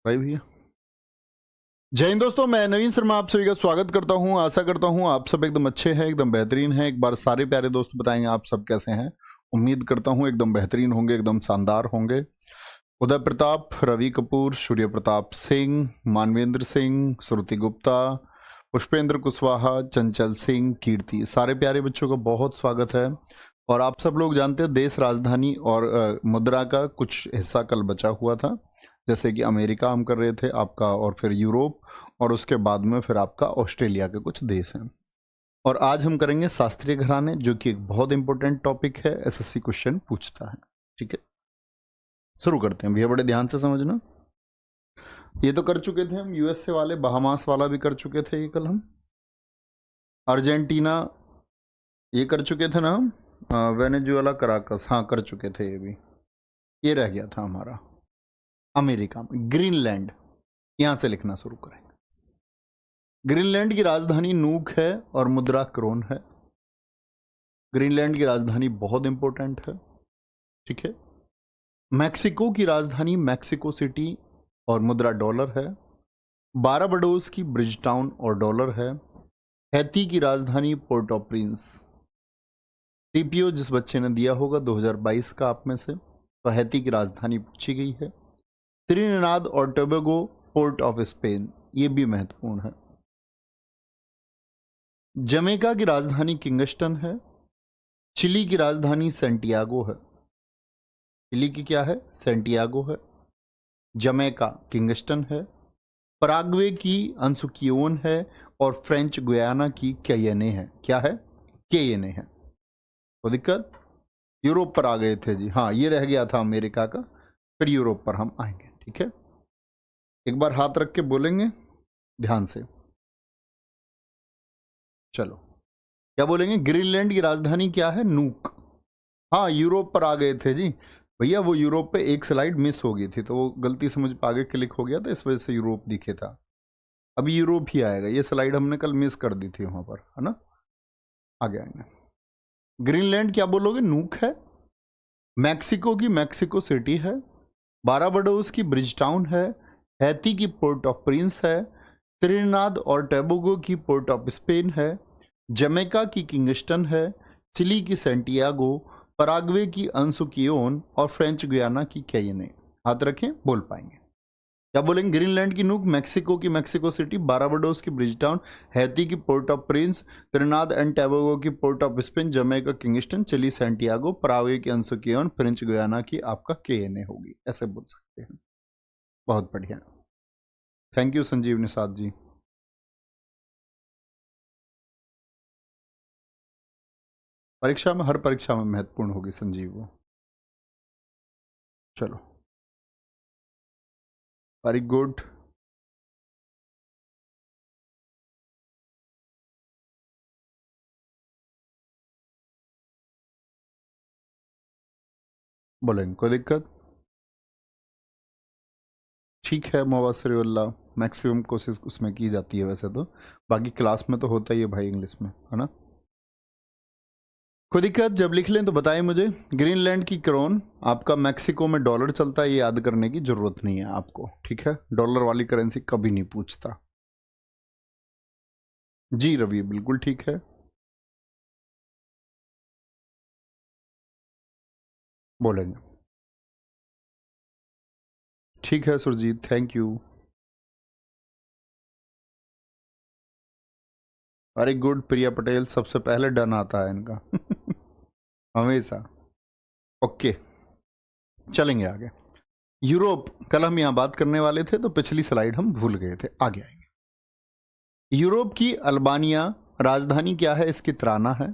भाई भैया जय हिंद दोस्तों, मैं नवीन शर्मा आप सभी का स्वागत करता हूं। आशा करता हूं आप सब एकदम अच्छे हैं, एकदम बेहतरीन हैं। एक बार सारे प्यारे दोस्त बताएंगे आप सब कैसे हैं। उम्मीद करता हूं एकदम बेहतरीन होंगे, एकदम शानदार होंगे। उदय प्रताप, रवि कपूर, सूर्य प्रताप सिंह, मानवेंद्र सिंह, श्रुति गुप्ता, पुष्पेंद्र कुशवाहा, चंचल सिंह, कीर्ति, सारे प्यारे बच्चों का बहुत स्वागत है। और आप सब लोग जानते हैं देश राजधानी और मुद्रा का कुछ हिस्सा कल बचा हुआ था, जैसे कि अमेरिका हम कर रहे थे आपका, और फिर यूरोप, और उसके बाद में फिर आपका ऑस्ट्रेलिया के कुछ देश हैं। और आज हम करेंगे शास्त्रीय घराने, जो कि एक बहुत इंपॉर्टेंट टॉपिक है, एसएससी क्वेश्चन पूछता है। ठीक है, शुरू करते हैं भैया, बड़े ध्यान से समझना। ये तो कर चुके थे हम, यूएसए वाले, बहामास वाला भी कर चुके थे ये कल हम। अर्जेंटीना ये कर चुके थे ना हम। वेनेजुएला, कराकस, हाँ कर चुके थे ये भी। ये रह गया था हमारा अमेरिका में ग्रीनलैंड। यहां से लिखना शुरू करेंगे। ग्रीनलैंड की राजधानी नूक है और मुद्रा क्रोन है। ग्रीनलैंड की राजधानी बहुत इंपॉर्टेंट है। ठीक है, मैक्सिको की राजधानी मैक्सिको सिटी और मुद्रा डॉलर है। बाराबाडोस की ब्रिज टाउन और डॉलर है। हैती की राजधानी पोर्ट ऑफ प्रिंस। टीपीओ जिस बच्चे ने दिया होगा 2022 का आप में से, तो हैती की राजधानी पूछी गई है। त्रिनिदाद और टोबैगो पोर्ट ऑफ स्पेन, ये भी महत्वपूर्ण है। जमैका की राजधानी किंगस्टन है। चिली की राजधानी सेंटियागो है। चिली की क्या है? सेंटियागो है। जमैका किंगस्टन है। पराग्वे की अंसुकियोन है और फ्रेंच गुयाना की कैयने है। क्या है? कैयने है। तो दिक्कत यूरोप पर आ गए थे जी। हाँ, ये रह गया था अमेरिका का, फिर यूरोप पर हम आएंगे। ठीक है, एक बार हाथ रख के बोलेंगे ध्यान से। चलो, क्या बोलेंगे? ग्रीनलैंड की राजधानी क्या है? नूक। हाँ, यूरोप पर आ गए थे जी भैया। वो यूरोप पे एक स्लाइड मिस हो गई थी, तो वो गलती से मुझे आगे क्लिक हो गया था, इस वजह से यूरोप दिखे था। अभी यूरोप ही आएगा। ये स्लाइड हमने कल मिस कर दी थी वहां पर, है ना। आगे आएंगे। ग्रीनलैंड क्या बोलोगे? नूक है। मैक्सिको की मैक्सिको सिटी है। बाराबाडोस की ब्रिज टाउन है। हैती की पोर्ट ऑफ प्रिंस है। त्रिनिदाद और टोबैगो की पोर्ट ऑफ स्पेन है। जमैका की किंगस्टन है। चिली की सेंटियागो, पराग्वे की अंसुकियोन और फ्रेंच गुयाना की कैयने। हाथ रखें, बोल पाएंगे। क्या बोलेंगे? ग्रीनलैंड की नूक, मैक्सिको की मैक्सिको सिटी, बाराबाडोस की ब्रिज टाउन, हैती की Port of Prince, Trinidad and Tobago की Port of Spain, Jamaica Kingston, Chile Santiago, Paraguay की अंसुकियोन, फ्रेंच गुयाना की आपका कैयने होगी। ऐसे बोल सकते हैं। बहुत बढ़िया, थैंक यू संजीव निषाद जी। परीक्षा में, हर परीक्षा में महत्वपूर्ण होगी संजीव वो। चलो, वेरी गुड। बोलेंगे कोई दिक्कत? ठीक है, मुबशरल्ला, मैक्सिमम कोशिश उसमें की जाती है वैसे तो। बाकी क्लास में तो होता ही है भाई, इंग्लिश में, है ना। कोई दिक्कत? जब लिख लें तो बताएं मुझे। ग्रीनलैंड की क्रोन आपका, मैक्सिको में डॉलर चलता है, ये याद करने की जरूरत नहीं है आपको। ठीक है, डॉलर वाली करेंसी कभी नहीं पूछता। जी रवि, बिल्कुल ठीक है। बोलेंगे। ठीक है Surjit, thank you, very good. Priya Patel सबसे पहले डन आता है इनका हमेशा। ओके, चलेंगे आगे। यूरोप, कल हम यहां बात करने वाले थे, तो पिछली स्लाइड हम भूल गए थे। आगे आएंगे। यूरोप की अल्बानिया, राजधानी क्या है इसकी? त्राना है।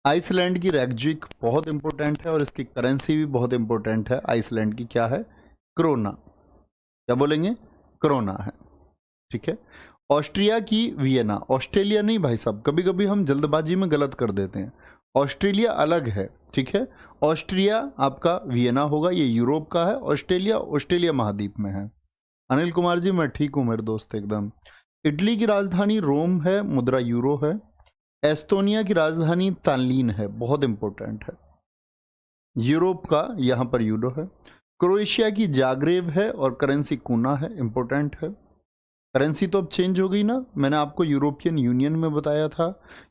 आइसलैंड की रेक्जिक बहुत इंपॉर्टेंट है और इसकी करेंसी भी बहुत इंपॉर्टेंट है। आइसलैंड की क्या है? क्रोना। क्या बोलेंगे? क्रोना है। ठीक है। ऑस्ट्रिया की वियना, ऑस्ट्रेलिया नहीं भाई साहब, कभी कभी हम जल्दबाजी में गलत कर देते हैं। ऑस्ट्रेलिया अलग है। ठीक है, ऑस्ट्रिया आपका वियना होगा, ये यूरोप का है। ऑस्ट्रेलिया ऑस्ट्रेलिया महाद्वीप में है। अनिल कुमार जी, मैं ठीक हूं मेरे दोस्त एकदम। इटली की राजधानी रोम है, मुद्रा यूरो है। एस्टोनिया की राजधानी तालिन है, बहुत इंपॉर्टेंट है। यूरोप का यहां पर यूरो है। क्रोएशिया की जाग्रेब है और करेंसी कूना है, इंपॉर्टेंट है। करेंसी तो अब चेंज हो गई ना, मैंने आपको यूरोपियन यूनियन में बताया था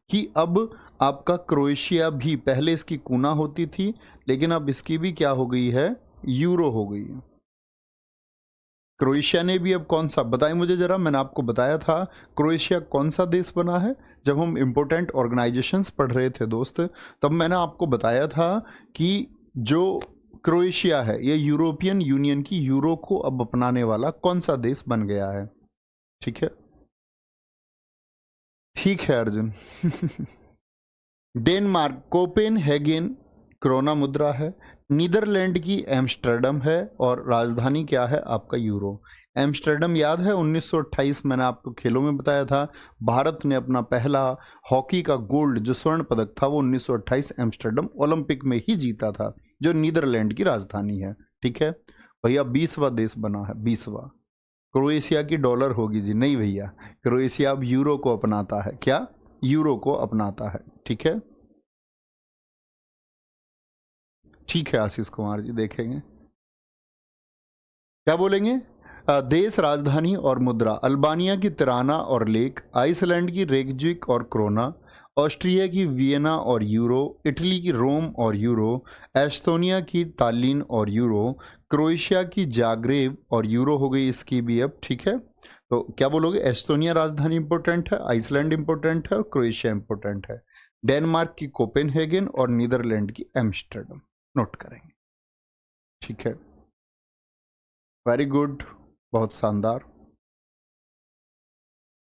कि अब आपका क्रोएशिया भी, पहले इसकी कूना होती थी लेकिन अब इसकी भी क्या हो गई है, यूरो हो गई है। क्रोएशिया ने भी अब कौन सा, बताएं मुझे जरा, मैंने आपको बताया था क्रोएशिया कौन सा देश बना है जब हम इम्पोर्टेंट ऑर्गेनाइजेशंस पढ़ रहे थे दोस्त, तब मैंने आपको बताया था कि जो क्रोएशिया है ये यूरोपियन यूनियन की यूरो को अब अपनाने वाला कौन सा देश बन गया है। ठीक है, ठीक है अर्जुन। डेनमार्क कोपेनहेगन क्रोना मुद्रा है। नीदरलैंड की एम्स्टर्डम है और राजधानी क्या है आपका यूरो। एम्स्टर्डम याद है 1928 मैंने आपको खेलों में बताया था, भारत ने अपना पहला हॉकी का गोल्ड जो स्वर्ण पदक था वो 1928 एम्स्टर्डम ओलंपिक में ही जीता था, जो नीदरलैंड की राजधानी है। ठीक है भैया, 20वां देश बना है, 20वां। क्रोएशिया की डॉलर होगी जी, नहीं भैया, क्रोएशिया अब यूरो को अपनाता है। क्या, यूरो को अपनाता है। ठीक है, ठीक है आशीष कुमार जी, देखेंगे क्या बोलेंगे। देश, राजधानी और मुद्रा, अल्बानिया की तिराना और लेक, आइसलैंड की रेकजिक और क्रोना, ऑस्ट्रिया की वियना और यूरो, इटली की रोम और यूरो, एस्टोनिया की तालिन और यूरो, क्रोएशिया की जाग्रेब और यूरो हो गई इसकी भी अब। ठीक है, तो क्या बोलोगे, एस्टोनिया राजधानी इंपोर्टेंट है, आइसलैंड इंपोर्टेंट है और क्रोएशिया इंपोर्टेंट है। डेनमार्क की कोपेनहेगन और नीदरलैंड की एम्स्टर्डम नोट करेंगे। ठीक है, वेरी गुड, बहुत शानदार।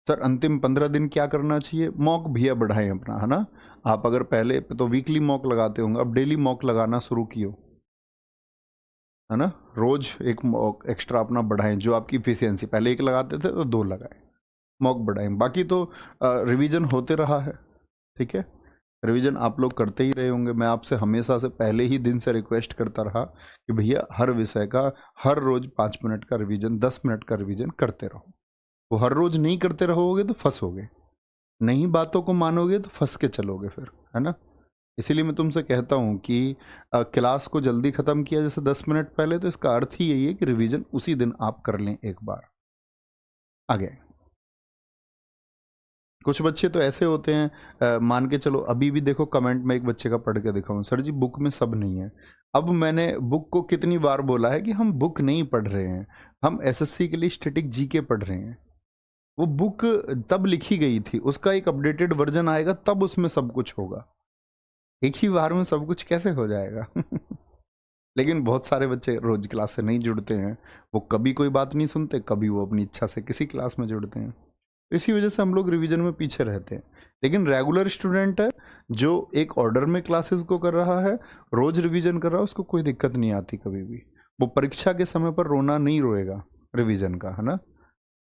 सर अंतिम 15 दिन क्या करना चाहिए, मॉक भैया बढ़ाएं अपना, है ना। आप अगर पहले तो वीकली मॉक लगाते होंगे, अब डेली मॉक लगाना शुरू कियो, है ना। रोज एक मॉक एक्स्ट्रा अपना बढ़ाएं, जो आपकी इफिशियंसी, पहले एक लगाते थे तो 2 लगाएं, मॉक बढ़ाएं। बाकी तो रिवीजन होते रहा है। ठीक है, रिवीजन आप लोग करते ही रहे होंगे। मैं आपसे हमेशा से पहले ही दिन से रिक्वेस्ट करता रहा कि भैया हर विषय का हर रोज 5 मिनट का रिवीजन, 10 मिनट का रिवीजन करते रहो। वो हर रोज नहीं करते रहोगे तो फंसोगे, नहीं बातों को मानोगे तो फंस के चलोगे फिर, है ना। इसीलिए मैं तुमसे कहता हूँ कि क्लास को जल्दी ख़त्म किया जैसे 10 मिनट पहले, तो इसका अर्थ ही यही है कि रिवीजन उसी दिन आप कर लें एक बार। आगे कुछ बच्चे तो ऐसे होते हैं, मान के चलो, अभी भी देखो कमेंट में एक बच्चे का पढ़ के दिखाऊं, सर जी बुक में सब नहीं है। अब मैंने बुक को कितनी बार बोला है कि हम बुक नहीं पढ़ रहे हैं, हम एसएससी के लिए स्टैटिक जीके पढ़ रहे हैं। वो बुक तब लिखी गई थी, उसका एक अपडेटेड वर्जन आएगा तब उसमें सब कुछ होगा, एक ही बार में सब कुछ कैसे हो जाएगा। लेकिन बहुत सारे बच्चे रोज क्लास से नहीं जुड़ते हैं, वो कभी कोई बात नहीं सुनते, कभी वो अपनी इच्छा से किसी क्लास में जुड़ते हैं, इसी वजह से हम लोग रिवीजन में पीछे रहते हैं। लेकिन रेगुलर स्टूडेंट है जो एक ऑर्डर में क्लासेस को कर रहा है, रोज रिवीजन कर रहा है, उसको कोई दिक्कत नहीं आती कभी भी। वो परीक्षा के समय पर रोना नहीं रोएगा रिवीजन का, है ना।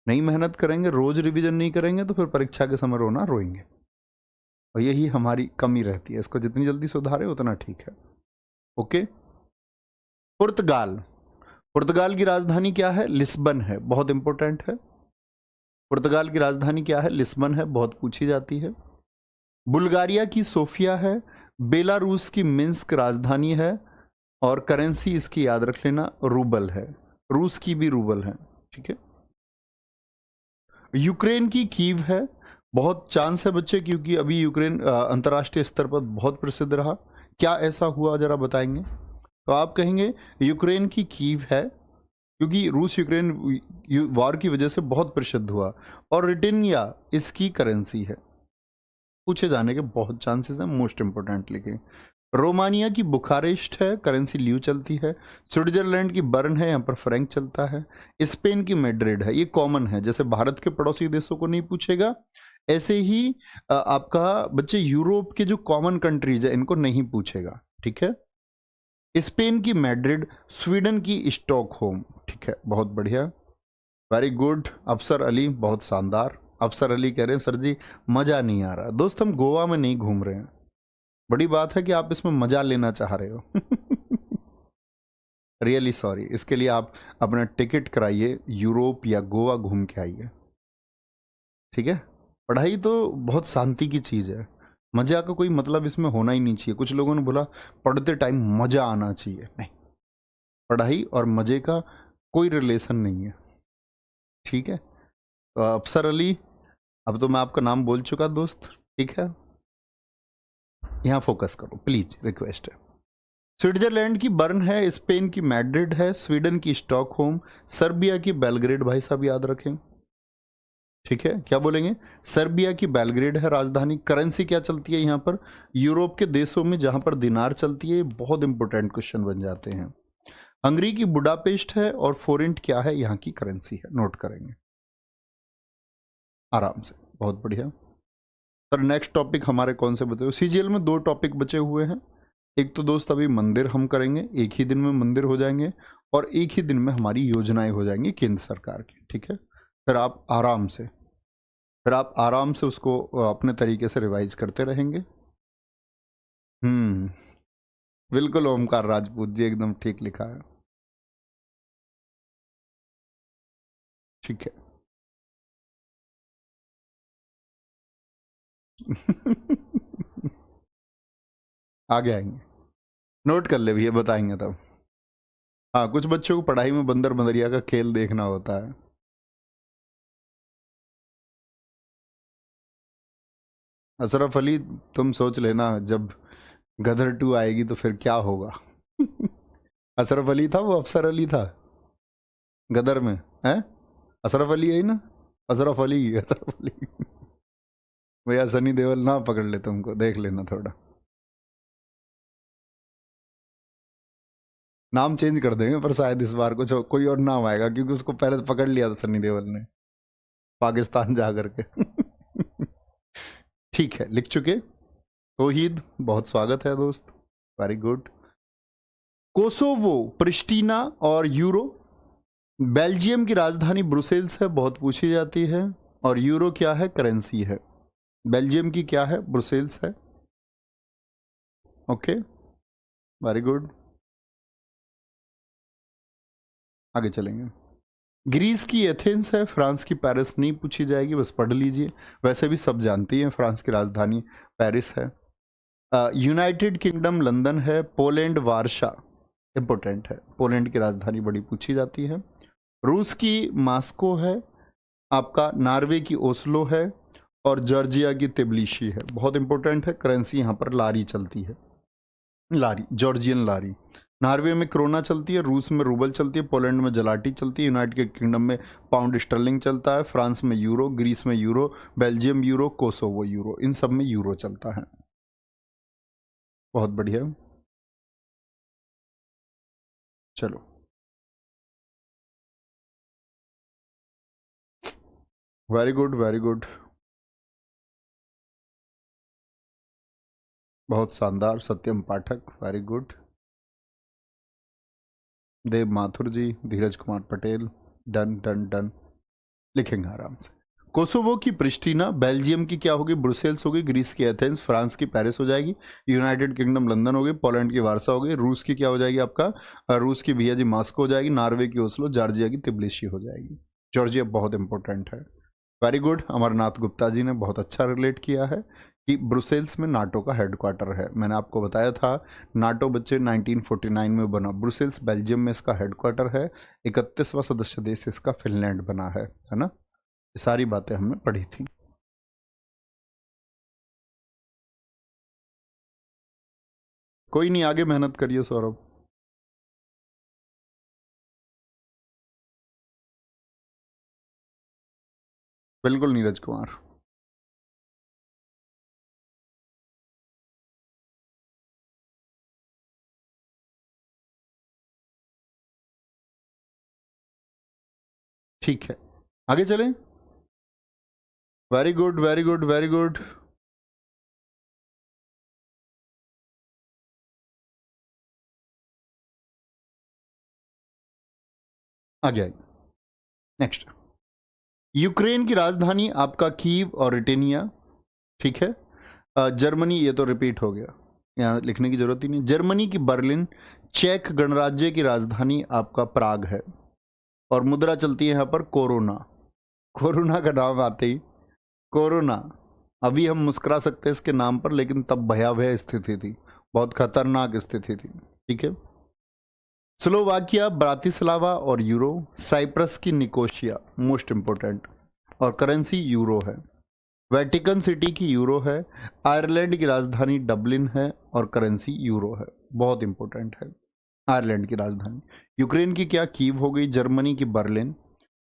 नहीं मेहनत करेंगे, रोज रिवीजन नहीं करेंगे तो फिर परीक्षा के समय रोना रोएंगे, और यही हमारी कमी रहती है। इसको जितनी जल्दी सुधारे उतना ठीक है। ओके, पुर्तगाल, पुर्तगाल की राजधानी क्या है, लिस्बन है, बहुत इंपॉर्टेंट है। पुर्तगाल की राजधानी क्या है, लिस्बन है, बहुत पूछी जाती है। बुल्गारिया की सोफिया है। बेलारूस की मिन्स्क राजधानी है और करेंसी इसकी याद रख लेना रूबल है, रूस की भी रूबल है। ठीक है, यूक्रेन की कीव है, बहुत चांस है बच्चे, क्योंकि अभी यूक्रेन अंतर्राष्ट्रीय स्तर पर बहुत प्रसिद्ध रहा। क्या ऐसा हुआ जरा बताएंगे, तो आप कहेंगे यूक्रेन की कीव है, क्योंकि रूस यूक्रेन वॉर की वजह से बहुत प्रसिद्ध हुआ, और रिटेनिया इसकी करेंसी है। पूछे जाने के बहुत चांसेस हैं, मोस्ट इंपोर्टेंट लिखे। रोमानिया की बुखारेस्ट है, करेंसी ल्यू चलती है। स्विट्जरलैंड की बर्न है, यहाँ पर फ्रैंक चलता है। स्पेन की मैड्रिड है, ये कॉमन है, जैसे भारत के पड़ोसी देशों को नहीं पूछेगा ऐसे ही आपका बच्चे यूरोप के जो कॉमन कंट्रीज है इनको नहीं पूछेगा। ठीक है, स्पेन की मैड्रिड, स्वीडन की स्टॉकहोम। ठीक है, बहुत बढ़िया, वेरी गुड अफसर अली, बहुत शानदार। अफसर अली कह रहे हैं सर जी मजा नहीं आ रहा। दोस्त हम गोवा में नहीं घूम रहे हैं, बड़ी बात है कि आप इसमें मजा लेना चाह रहे हो। रियली सॉरी, इसके लिए आप अपना टिकट कराइए, यूरोप या गोवा घूम के आइए। ठीक है, पढ़ाई तो बहुत शांति की चीज़ है, मजा का कोई मतलब इसमें होना ही नहीं चाहिए। कुछ लोगों ने बोला पढ़ते टाइम मजा आना चाहिए, नहीं, पढ़ाई और मजे का कोई रिलेशन नहीं है, ठीक है। तो अफसर अली, अब तो मैं आपका नाम बोल चुका दोस्त, ठीक है, यहाँ फोकस करो प्लीज, रिक्वेस्ट है। स्विट्जरलैंड की बर्न है, स्पेन की मैड्रिड है, स्वीडन की स्टॉकहोम, सर्बिया की बेलग्रेड, भाई साहब याद रखें, ठीक है। क्या बोलेंगे? सर्बिया की बेलग्रेड है राजधानी। करेंसी क्या चलती है यहाँ पर? यूरोप के देशों में जहां पर दिनार चलती है, बहुत इंपॉर्टेंट क्वेश्चन बन जाते हैं। हंगरी की बुडापेस्ट है और फोरेंट क्या है, यहाँ की करेंसी है, नोट करेंगे आराम से, बहुत बढ़िया। सर नेक्स्ट टॉपिक हमारे कौन से बताओ? सीजीएल में 2 टॉपिक बचे हुए हैं। एक तो दोस्त अभी मंदिर हम करेंगे, एक ही दिन में मंदिर हो जाएंगे, और एक ही दिन में हमारी योजनाएं हो जाएंगी केंद्र सरकार की, ठीक है। फिर आप आराम से उसको अपने तरीके से रिवाइज करते रहेंगे। बिल्कुल ओमकार राजपूत जी, एकदम ठीक लिखा है, ठीक है। आगे आएंगे, नोट कर ले भैया, बताएंगे तब। हाँ, कुछ बच्चों को पढ़ाई में बंदर बंदरिया का खेल देखना होता है। अशरफ अली, तुम सोच लेना जब गदर 2 आएगी तो फिर क्या होगा। अशरफ अली था वो, अफसर अली था गदर में, है अशरफ अली है ही ना, अशरफ अली भैया सनी देओल ना पकड़ ले तुमको, देख लेना थोड़ा, नाम चेंज कर देंगे, पर शायद इस बार कुछ कोई और नाम आएगा, क्योंकि उसको पहले तो पकड़ लिया था सनी देओल ने पाकिस्तान जा करके। ठीक है, लिख चुके। तौहीद, बहुत स्वागत है दोस्त, वेरी गुड। कोसोवो, प्रिस्टीना और यूरो। बेल्जियम की राजधानी ब्रुसेल्स है, बहुत पूछी जाती है, और यूरो क्या है? करेंसी है। बेल्जियम की क्या है? ब्रुसेल्स है, ओके, वेरी गुड। आगे चलेंगे। ग्रीस की एथेंस है, फ्रांस की पेरिस नहीं पूछी जाएगी, बस पढ़ लीजिए, वैसे भी सब जानती हैं फ्रांस की राजधानी पेरिस है। यूनाइटेड किंगडम लंदन है, पोलैंड वार्शा, इंपॉर्टेंट है, पोलैंड की राजधानी बड़ी पूछी जाती है। रूस की मास्को है, आपका नॉर्वे की ओस्लो है, और जॉर्जिया की तिब्लिसी है, बहुत इंपॉर्टेंट है। करेंसी यहाँ पर लारी चलती है, लारी, जॉर्जियन लारी। नॉर्वे में क्रोना चलती है, रूस में रूबल चलती है, पोलैंड में जलाटी चलती है, यूनाइटेड किंगडम में पाउंड स्टर्लिंग चलता है, फ्रांस में यूरो, ग्रीस में euro, Belgium euro, Kosovo euro, इन सब में यूरो चलता है। बहुत बढ़िया, चलो वेरी गुड, वेरी गुड, बहुत शानदार। Satyam Pathak, very good. Dev Mathur ji, Dheeraj Kumar Patel, done done done, लिखेंगे आराम से। कोसोवो की प्रिस्टीना, बेल्जियम की क्या होगी? ब्रुसेल्स होगी, ग्रीस की एथेंस, फ्रांस की पेरिस हो जाएगी, यूनाइटेड किंगडम लंदन होगी, पोलैंड की वार्सा होगी, रूस की क्या हो जाएगी आपका? रूस की भैया जी मॉस्को हो जाएगी, नॉर्वे की ओस्लो, जॉर्जिया की तिब्लिसी हो जाएगी। जॉर्जिया बहुत इंपॉर्टेंट है, वेरी गुड। अमरनाथ गुप्ता जी ने बहुत अच्छा रिलेट किया है कि ब्रुसेल्स में नाटो का हेडक्वार्टर है। मैंने आपको बताया था नाटो बच्चे 1949 में बना, ब्रुसेल्स बेल्जियम में इसका हेडक्वार्टर है, 31वां सदस्य देश इसका फिनलैंड बना है ना। ये सारी बातें हमने पढ़ी थी। कोई नहीं, आगे मेहनत करिए सौरभ। बिल्कुल नीरज कुमार, ठीक है, आगे चलें। Very good, very good, very good. आगे आगे, नेक्स्ट। यूक्रेन की राजधानी आपका कीव और रिटेनिया, ठीक है। जर्मनी, ये तो रिपीट हो गया, यहाँ लिखने की जरूरत ही नहीं। जर्मनी की बर्लिन। चेक गणराज्य की राजधानी आपका प्राग है, और मुद्रा चलती है यहाँ पर कोरोना। कोरोना का नाम आते ही, कोरोना, अभी हम मुस्कुरा सकते हैं इसके नाम पर, लेकिन तब भयावह स्थिति थी, बहुत खतरनाक स्थिति थी, ठीक है। स्लोवाकिया ब्रातिस्लावा और यूरो, साइप्रस की निकोशिया मोस्ट इंपोर्टेंट और करेंसी यूरो है। वेटिकन सिटी की यूरो है। आयरलैंड की राजधानी डबलिन है और करेंसी यूरो है, बहुत इंपॉर्टेंट है आयरलैंड की राजधानी। यूक्रेन की क्या, कीव हो गई। जर्मनी की बर्लिन।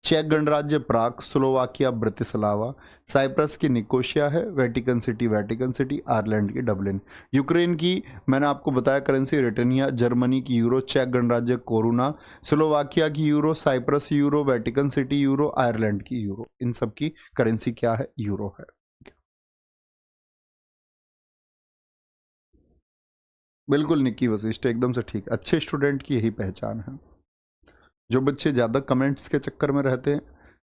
चेक गणराज्य प्राग। स्लोवाकिया ब्रतिस्लावा। साइप्रस की निकोशिया है। Vatican City. आयरलैंड की डबलिन। यूक्रेन की मैंने आपको बताया करेंसी रिटनिया। जर्मनी की यूरो। चेक गणराज्य कोरुना। स्लोवाकिया की euro. Cyprus euro. Vatican City euro. Ireland की यूरो। इन सब की करेंसी क्या है, यूरो है। बिल्कुल निक्की वशिष्ठ, एकदम से ठीक। अच्छे स्टूडेंट की यही पहचान है। जो बच्चे ज़्यादा कमेंट्स के चक्कर में रहते हैं,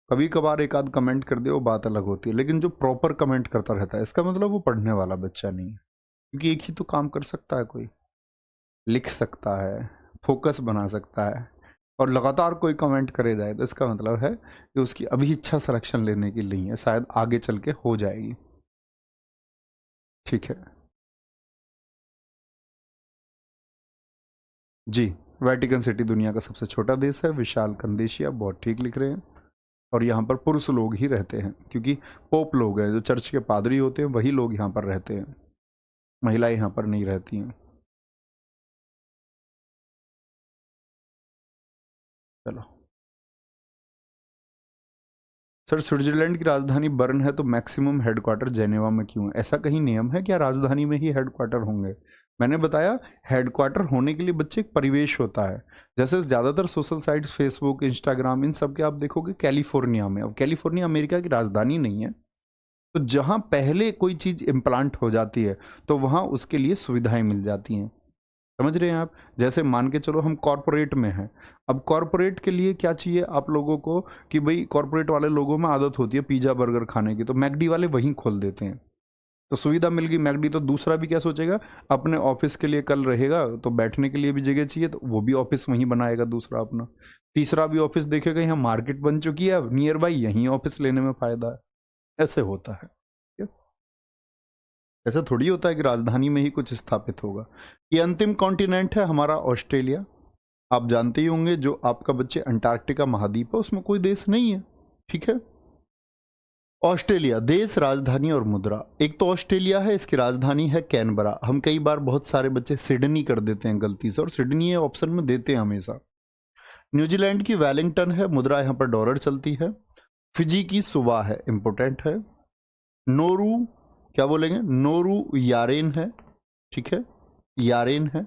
कभी कभार एक आध कमेंट कर दे वो बात अलग होती है, लेकिन जो प्रॉपर कमेंट करता रहता है इसका मतलब वो पढ़ने वाला बच्चा नहीं है। क्योंकि एक ही तो काम कर सकता है कोई, लिख सकता है, फोकस बना सकता है, और लगातार कोई कमेंट करे जाए तो इसका मतलब है कि उसकी अभी इच्छा सिलेक्शन लेने की नहीं है, शायद आगे चल के हो जाएगी। ठीक है जी। वेटिकन सिटी दुनिया का सबसे छोटा देश है। विशाल कंदेशिया, बहुत ठीक लिख रहे हैं। और यहाँ पर पुरुष लोग ही रहते हैं, क्योंकि पोप लोग हैं, जो चर्च के पादरी होते हैं वही लोग यहाँ पर रहते हैं, महिलाएं यहाँ पर नहीं रहती हैं। चलो सर, स्विट्जरलैंड की राजधानी बर्न है तो मैक्सिमम हेडक्वार्टर जेनेवा में क्यों है? ऐसा कहीं नियम है क्या राजधानी में ही हेडक्वार्टर होंगे? मैंने बताया हेडक्वार्टर होने के लिए बच्चे एक परिवेश होता है। जैसे ज़्यादातर सोशल साइट्स, फेसबुक, इंस्टाग्राम, इन सब के आप देखोगे कैलिफोर्निया में। अब कैलिफोर्निया अमेरिका की राजधानी नहीं है, तो जहाँ पहले कोई चीज़ इम्प्लांट हो जाती है तो वहाँ उसके लिए सुविधाएं मिल जाती हैं। समझ रहे हैं आप? जैसे मान के चलो हम कॉरपोरेट में हैं। अब कॉरपोरेट के लिए क्या चाहिए आप लोगों को, कि भाई कॉरपोरेट वाले लोगों में आदत होती है पिज़्ज़ा बर्गर खाने की, तो मैकडी वाले वहीं खोल देते हैं। तो सुविधा मिल गई मैकडी, तो दूसरा भी क्या सोचेगा, अपने ऑफिस के लिए कल रहेगा तो बैठने के लिए भी जगह चाहिए, तो वो भी ऑफिस वहीं बनाएगा दूसरा अपना। तीसरा भी ऑफिस देखेगा यहाँ मार्केट बन चुकी है, अब नियर बाई यहीं ऑफिस लेने में फायदा है। ऐसे होता है। ऐसा थोड़ी होता है कि राजधानी में ही कुछ स्थापित होगा। ये अंतिम कॉन्टिनेंट है हमारा ऑस्ट्रेलिया। आप जानते ही होंगे, जो आपका बच्चे अंटार्कटिका महाद्वीप है उसमें कोई देश नहीं है। ठीक है। ऑस्ट्रेलिया देश, राजधानी और मुद्रा। एक तो ऑस्ट्रेलिया है, इसकी राजधानी है कैनबरा। हम कई बार बहुत सारे बच्चे सिडनी कर देते हैं गलती से, और सिडनी ये ऑप्शन में देते हैं हमेशा। न्यूजीलैंड की वेलिंगटन है, मुद्रा यहाँ पर डॉलर चलती है। फिजी की सुबह है, इंपोर्टेंट है। नोरू, क्या बोलेंगे, नोरू यारेन है। ठीक है, यारेन है।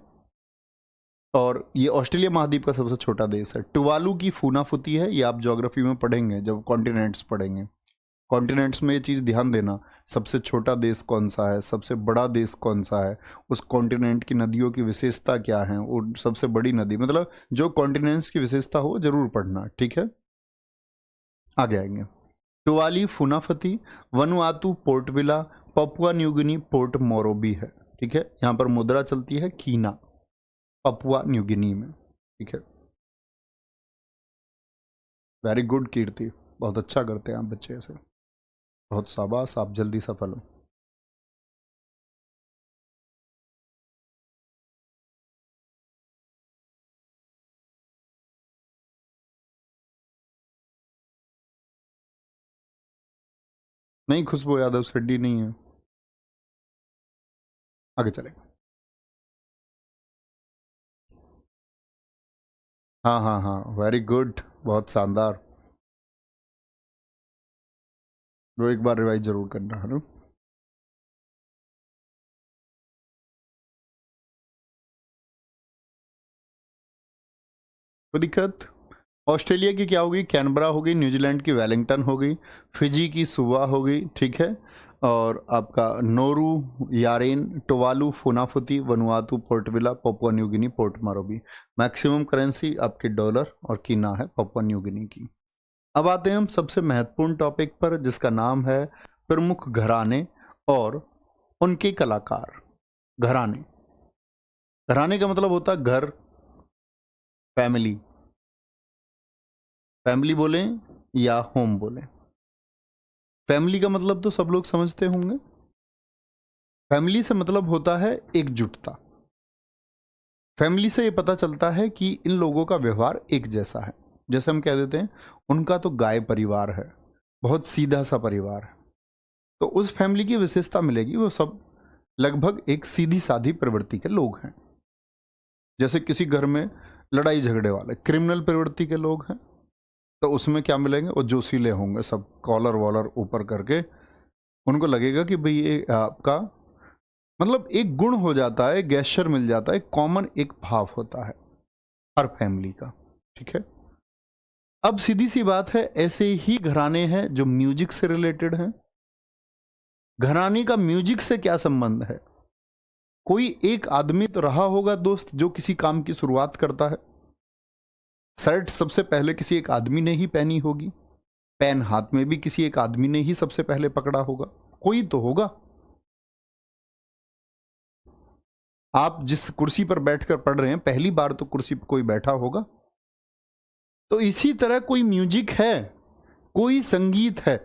और ये ऑस्ट्रेलिया महाद्वीप का सबसे छोटा देश है। टुवालू की फूनाफुती है, ये आप ज्योग्राफी में पढ़ेंगे जब कॉन्टिनेंट्स पढ़ेंगे। कॉन्टिनेंट्स में ये चीज़ ध्यान देना, सबसे छोटा देश कौन सा है, सबसे बड़ा देश कौन सा है, उस कॉन्टिनेंट की नदियों की विशेषता क्या है, और सबसे बड़ी नदी, मतलब जो कॉन्टिनेंट्स की विशेषता हो जरूर पढ़ना। ठीक है, आगे आएंगे। Tuvalu Funafuti, Vanuatu Port Vila, Papua New Guinea Port Moresby है। ठीक है, यहाँ पर मुद्रा चलती है कीना, पपुआ न्यूगिनी में। ठीक है, वेरी गुड कीर्ति, बहुत अच्छा करते हैं आप बच्चे ऐसे, बहुत शाबाश, आप जल्दी सफल हो। नहीं, खुशबू यादव शेड्डी नहीं है। आगे चलें। हाँ हाँ हाँ, वेरी गुड, बहुत शानदार। वो एक बार रिवाइज जरूर करना है ना। कोई दिक्कत? ऑस्ट्रेलिया की क्या होगी, कैनबरा हो गई। न्यूजीलैंड की वेलिंगटन हो गई। फिजी की सुवा हो गई। ठीक है, और आपका Nauru Yaren, Tuvalu Funafuti, Vanuatu Port Vila, Papua New Guinea Port Moresby. Maximum currency आपकी डॉलर और कीना है पपुआ न्यू गिनी की। अब आते हैं हम सबसे महत्वपूर्ण टॉपिक पर, जिसका नाम है प्रमुख घराने और उनके कलाकार। घराने, घराने का मतलब होता है घर, फैमिली। फैमिली बोलें या होम बोलें, फैमिली का मतलब तो सब लोग समझते होंगे। फैमिली से मतलब होता है एकजुटता। फैमिली से ये पता चलता है कि इन लोगों का व्यवहार एक जैसा है। जैसे हम कह देते हैं उनका तो गाय परिवार है, बहुत सीधा सा परिवार है, तो उस फैमिली की विशेषता मिलेगी, वो सब लगभग एक सीधी साधी प्रवृत्ति के लोग हैं। जैसे किसी घर में लड़ाई झगड़े वाले क्रिमिनल प्रवृत्ति के लोग हैं, तो उसमें क्या मिलेंगे, वो जोशीले होंगे, सब कॉलर वॉलर ऊपर करके, उनको लगेगा कि भाई ये आपका मतलब एक गुण हो जाता है, गैस्चर मिल जाता है, कॉमन एक भाव होता है हर फैमिली का। ठीक है, अब सीधी सी बात है, ऐसे ही घराने हैं जो म्यूजिक से रिलेटेड हैं। घराने का म्यूजिक से क्या संबंध है? कोई एक आदमी तो रहा होगा दोस्त जो किसी काम की शुरुआत करता है। शर्ट सबसे पहले किसी एक आदमी ने ही पहनी होगी, पेन हाथ में भी किसी एक आदमी ने ही सबसे पहले पकड़ा होगा, कोई तो होगा। आप जिस कुर्सी पर बैठकर पढ़ रहे हैं, पहली बार तो कुर्सी पर कोई बैठा होगा। तो इसी तरह कोई म्यूजिक है, कोई संगीत है,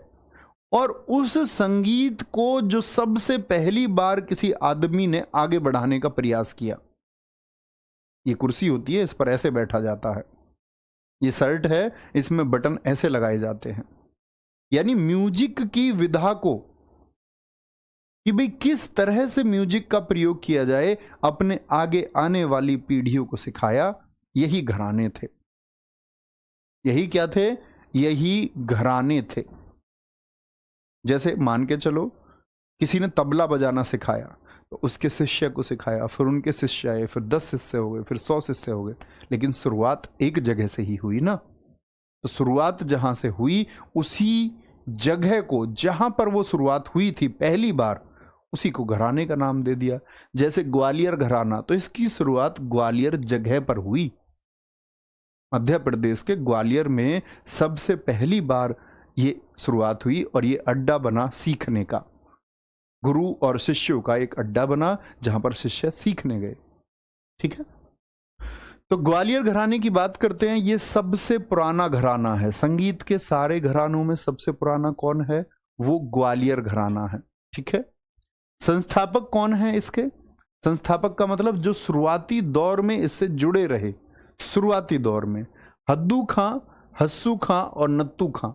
और उस संगीत को जो सबसे पहली बार किसी आदमी ने आगे बढ़ाने का प्रयास किया, ये कुर्सी होती है, इस पर ऐसे बैठा जाता है, ये शर्ट है, इसमें बटन ऐसे लगाए जाते हैं। यानी म्यूजिक की विधा को कि भाई किस तरह से म्यूजिक का प्रयोग किया जाए, अपने आगे आने वाली पीढ़ियों को सिखाया, यही घराने थे। यही क्या थे? यही घराने थे। जैसे मान के चलो किसी ने तबला बजाना सिखाया, तो उसके शिष्य को सिखाया, फिर उनके शिष्य आए, फिर 10 शिष्य हो गए, फिर 100 शिष्य हो गए, लेकिन शुरुआत एक जगह से ही हुई ना। तो शुरुआत जहां से हुई, उसी जगह को, जहां पर वो शुरुआत हुई थी पहली बार, उसी को घराने का नाम दे दिया। जैसे ग्वालियर घराना, तो इसकी शुरुआत ग्वालियर जगह पर हुई, मध्य प्रदेश के ग्वालियर में सबसे पहली बार ये शुरुआत हुई, और ये अड्डा बना सीखने का, गुरु और शिष्यों का एक अड्डा बना जहां पर शिष्य सीखने गए। ठीक है, तो ग्वालियर घराने की बात करते हैं। ये सबसे पुराना घराना है, संगीत के सारे घरानों में सबसे पुराना कौन है? वो ग्वालियर घराना है। ठीक है, संस्थापक कौन है इसके? संस्थापक का मतलब जो शुरुआती दौर में इससे जुड़े रहे, शुरुआती दौर में, हद्दू खां, हस्सू खां और नत्थू खां।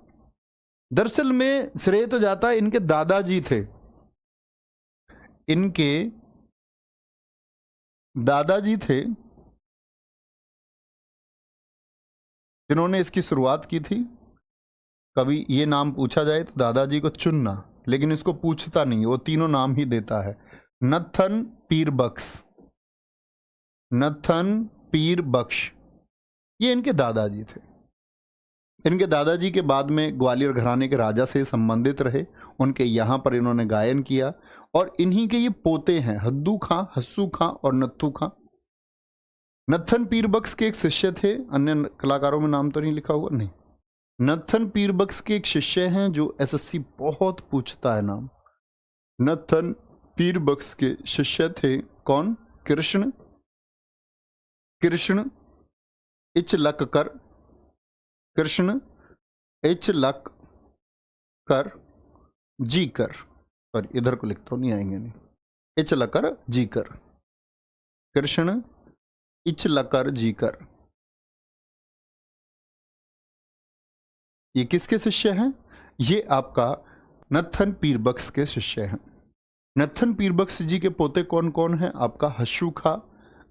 दरअसल में श्रेय तो जाता है इनके दादाजी थे, इनके दादाजी थे जिन्होंने इसकी शुरुआत की थी। कभी ये नाम पूछा जाए तो दादाजी को चुनना, लेकिन इसको पूछता नहीं, वो तीनों नाम ही देता है। नत्थन पीर बख्श, नत्थन पीर बख्श, ये इनके दादाजी थे। इनके दादाजी के बाद में ग्वालियर घराने के राजा से संबंधित रहे, उनके यहाँ पर इन्होंने गायन किया, और इन्हीं के ये पोते हैं, हद्दू खां, हस्सू खां और नत्थू खां। नत्थन पीर बख्श के एक शिष्य थे, अन्य कलाकारों में नाम तो नहीं लिखा हुआ, नहीं। नत्थन पीर बख्श के एक शिष्य हैं जो एसएससी बहुत पूछता है नाम। नत्थन पीर बख्श के शिष्य थे कौन? कृष्ण, कृष्ण इचलकर, कृष्ण इचलकर जीकर, पर इधर को लिखता हूं, नहीं आएंगे, नहीं, इचलकर जीकर, कृष्ण इचलकर जीकर। ये किसके शिष्य हैं? ये आपका नत्थन पीर बख्श के शिष्य हैं। नत्थन पीर बख्श जी के पोते कौन कौन हैं? आपका हस्सू खां,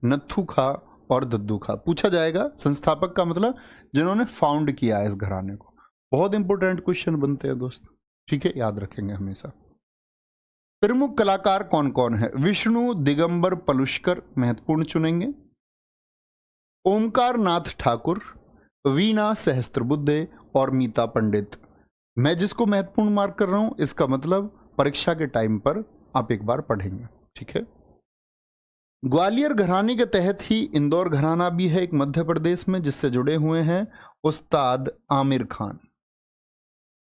नत्थू खां और दद्दू खां। पूछा जाएगा संस्थापक का मतलब जिन्होंने फाउंड किया है इस घराने को। बहुत इंपॉर्टेंट क्वेश्चन बनते हैं दोस्त, ठीक है, याद रखेंगे हमेशा। प्रमुख कलाकार कौन कौन है? विष्णु दिगंबर पलुष्कर महत्वपूर्ण चुनेंगे, ओमकार नाथ ठाकुर, वीणा सहस्त्रबुद्धे और मीता पंडित। मैं जिसको महत्वपूर्ण मार्क कर रहा हूं, इसका मतलब परीक्षा के टाइम पर आप एक बार पढ़ेंगे। ठीक है, ग्वालियर घराने के तहत ही इंदौर घराना भी है एक मध्य प्रदेश में, जिससे जुड़े हुए हैं उस्ताद आमिर खान।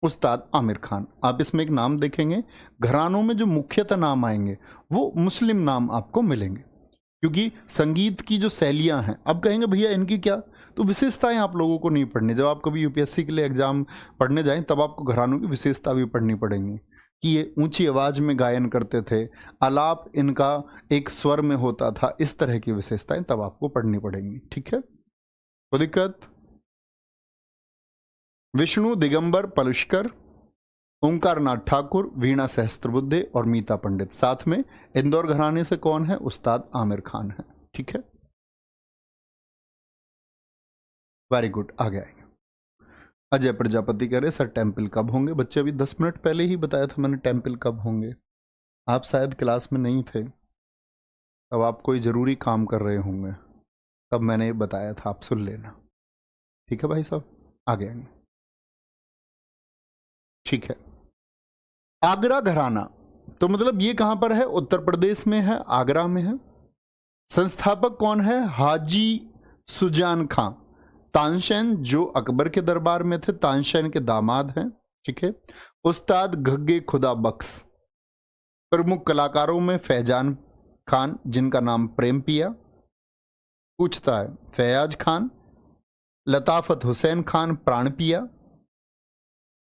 उस्ताद आमिर खान, आप इसमें एक नाम देखेंगे, घरानों में जो मुख्यतः नाम आएंगे वो मुस्लिम नाम आपको मिलेंगे, क्योंकि संगीत की जो शैलियां हैं, अब कहेंगे भैया इनकी क्या, तो विशेषताएं आप लोगों को नहीं पढ़नी। जब आप कभी यूपीएससी के लिए एग्जाम पढ़ने जाएं, तब आपको घरानों की विशेषता भी पढ़नी पड़ेंगी। कि ये ऊंची आवाज में गायन करते थे, आलाप इनका एक स्वर में होता था, इस तरह की विशेषताएं तब आपको पढ़नी पड़ेंगी। ठीक है, कोई दिक्कत? विष्णु दिगंबर पलुष्कर, ओंकारनाथ ठाकुर, वीणा सहस्त्रबुद्धे और मीता पंडित। साथ में इंदौर घराने से कौन है? उस्ताद आमिर खान है। ठीक है, वेरी गुड, आगे आएंगे। अजय प्रजापति कह रहे सर टेम्पल कब होंगे? बच्चे अभी 10 मिनट पहले ही बताया था मैंने टेम्पल कब होंगे। आप शायद क्लास में नहीं थे, तब आप कोई ज़रूरी काम कर रहे होंगे, तब मैंने बताया था, आप सुन लेना। ठीक है भाई साहब, आगे आएंगे। ठीक है, आगरा घराना, तो मतलब ये कहां पर है? उत्तर प्रदेश में है, आगरा में है। संस्थापक कौन है? हाजी सुजान खां। तानसेन जो अकबर के दरबार में थे, तानसेन के दामाद हैं। ठीक है, उस्ताद घग्गे खुदा बख्श। प्रमुख कलाकारों में फैजान खान, जिनका नाम प्रेम पिया। पूछता है फैयाज खान, लताफत हुसैन खान प्राण पिया,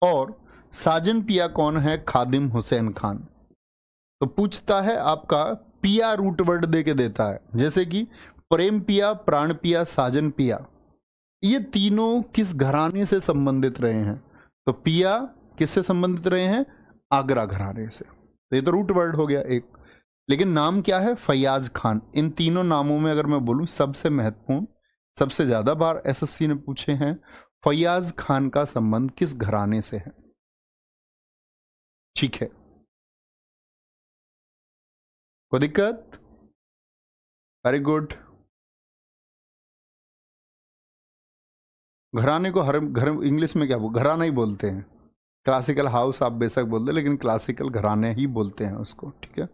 और साजन पिया कौन है? खादिम हुसैन खान। तो पूछता है आपका पिया रूट वर्ड दे के देता है, जैसे कि प्रेम पिया, प्राण पिया, साजन पिया, ये तीनों किस घराने से संबंधित रहे हैं? तो पिया किससे संबंधित रहे हैं? आगरा घराने से। तो ये तो रूट वर्ड हो गया एक, लेकिन नाम क्या है? फैयाज खान। इन तीनों नामों में अगर मैं बोलूं सबसे महत्वपूर्ण, सबसे ज्यादा बार एसएससी ने पूछे हैं, फैयाज खान का संबंध किस घराने से है? ठीक है, कोई दिक्कत? Very good. घराने को हर घर इंग्लिश में क्या घराना ही बोलते हैं। क्लासिकल हाउस आप बेशक बोलते, लेकिन क्लासिकल घराने ही बोलते हैं उसको। ठीक है,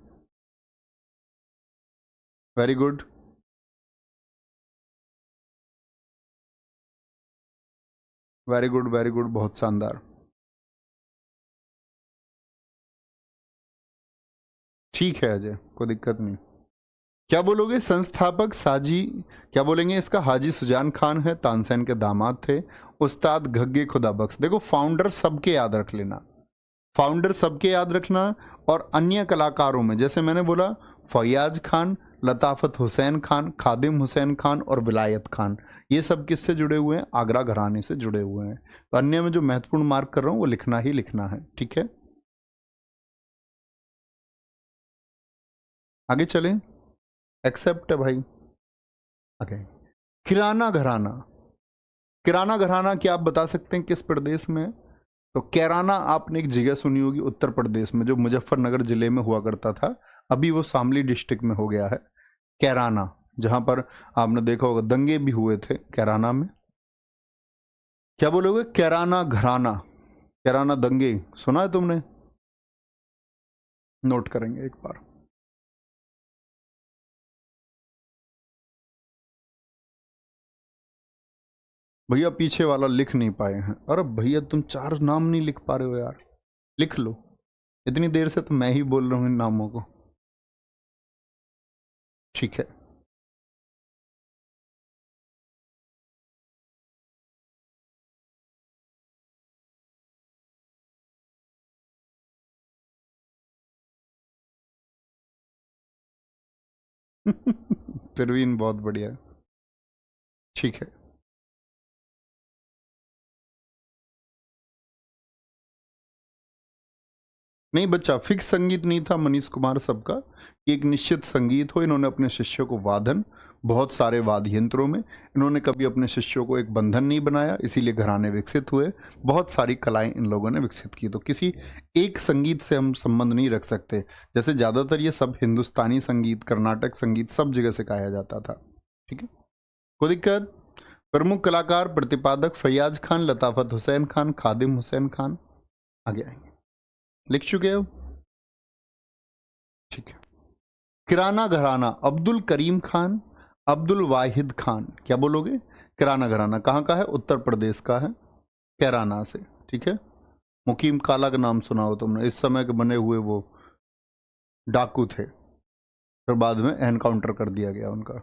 very good. Very good, very good, बहुत शानदार। ठीक है अजय, कोई दिक्कत नहीं। क्या बोलोगे? संस्थापक साजी, क्या बोलेंगे इसका? हाजी सुजान खान है, तानसेन के दामाद थे। उस्ताद घग्गे खुदा बख्श। देखो फाउंडर सबके याद रख लेना, फाउंडर सबके याद रखना। और अन्य कलाकारों में जैसे मैंने बोला फैयाज खान, लताफत हुसैन खान, खादिम हुसैन खान और विलायत खान, ये सब किससे जुड़े हुए हैं? आगरा घराने से जुड़े हुए हैं। तो अन्य में जो महत्वपूर्ण मार्क कर रहा हूं वो लिखना ही लिखना है। ठीक है, आगे चलें। एक्सेप्ट है भाई, आगे। किराना घराना, किराना घराना क्या आप बता सकते हैं किस प्रदेश में है? तो कैराना आपने एक जगह सुनी होगी उत्तर प्रदेश में, जो मुजफ्फरनगर जिले में हुआ करता था, अभी वो शामली डिस्ट्रिक्ट में हो गया है। कैराना, जहां पर आपने देखा होगा दंगे भी हुए थे कैराना में। क्या बोलोगे? कैराना घराना, कैराना दंगे सुना है तुमने? नोट करेंगे एक बार। भैया पीछे वाला लिख नहीं पाए हैं। अरे भैया तुम 4 नाम नहीं लिख पा रहे हो यार, लिख लो। इतनी देर से तो मैं ही बोल रहा हूं इन नामों को। ठीक है, प्रवीण बहुत बढ़िया। ठीक है, नहीं बच्चा फिक्स संगीत नहीं था मनीष कुमार सबका, कि एक निश्चित संगीत हो। इन्होंने अपने शिष्यों को वादन, बहुत सारे वाद्य यंत्रों में, इन्होंने कभी अपने शिष्यों को एक बंधन नहीं बनाया, इसीलिए घराने विकसित हुए। बहुत सारी कलाएं इन लोगों ने विकसित की। तो किसी एक संगीत से हम संबंध नहीं रख सकते। जैसे ज़्यादातर ये सब हिंदुस्तानी संगीत, कर्नाटक संगीत सब जगह से गाया जाता था। ठीक है, कोई दिक्कत? प्रमुख कलाकार प्रतिपादक फैयाज खान, लताफत हुसैन खान, खादिम हुसैन खान। आगे आएंगे, लिख चुके हो? ठीक है, किराना घराना अब्दुल करीम खान, अब्दुल वाहिद खान। क्या बोलोगे? किराना घराना कहाँ का है? उत्तर प्रदेश का है, कैराना से। ठीक है, मुकीम काला का नाम सुना हो तुमने, इस समय के बने हुए वो डाकू थे, फिर बाद में एनकाउंटर कर दिया गया उनका।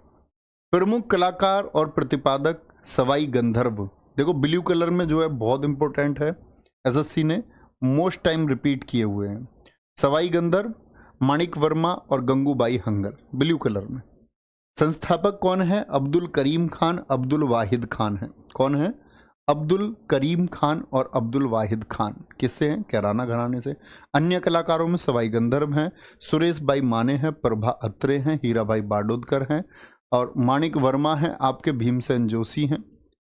प्रमुख कलाकार और प्रतिपादक सवाई गंधर्व। देखो ब्लू कलर में जो है बहुत इंपॉर्टेंट है, एसएससी ने मोस्ट टाइम रिपीट किए हुए हैं। सवाई गंधर्व, माणिक वर्मा और गंगूबाई हंगल, ब्लू कलर में। संस्थापक कौन है? अब्दुल करीम खान, अब्दुल वाहिद खान है। कौन है? अब्दुल करीम खान और अब्दुल वाहिद खान। किससे हैं? कैराना घराने से। अन्य कलाकारों में सवाई गंधर्व हैं, सुरेश भाई माने हैं, प्रभा अत्रे हैं, हीरा भाई बाडोदकर हैं और माणिक वर्मा हैं, आपके भीमसेन जोशी हैं।